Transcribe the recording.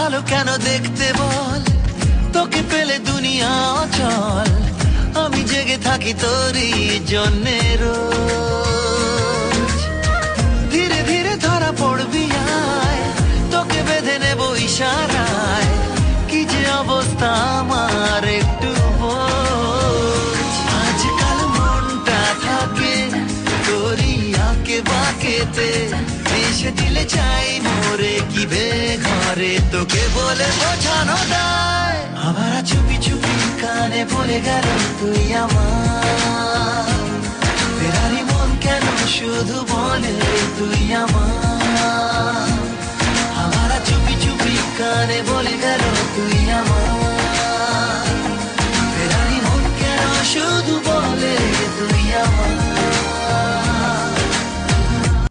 ভালো কেন দেখতে বল, তোকে পেলে দুনিয়া অচল। আমি জেগে থাকি তোরই জন্যে রোজ। ধীরে ধীরে ধরা পড়বি আয়, তোকে বেঁধে নেব ইশারায়। কি যে অবস্থা আমার একটু বোঝ। আজকাল মনটা থাকে তোরই আঁকে বাঁকেতে, এসে দিলে চাই মোরে কি ঘরে, তোকে বলে বোঝানো দায়। আবার চুপি চুপি কানে বলে গেল তুই আমার, ফেরারি মন কেন শুধু বলে তুই আমার।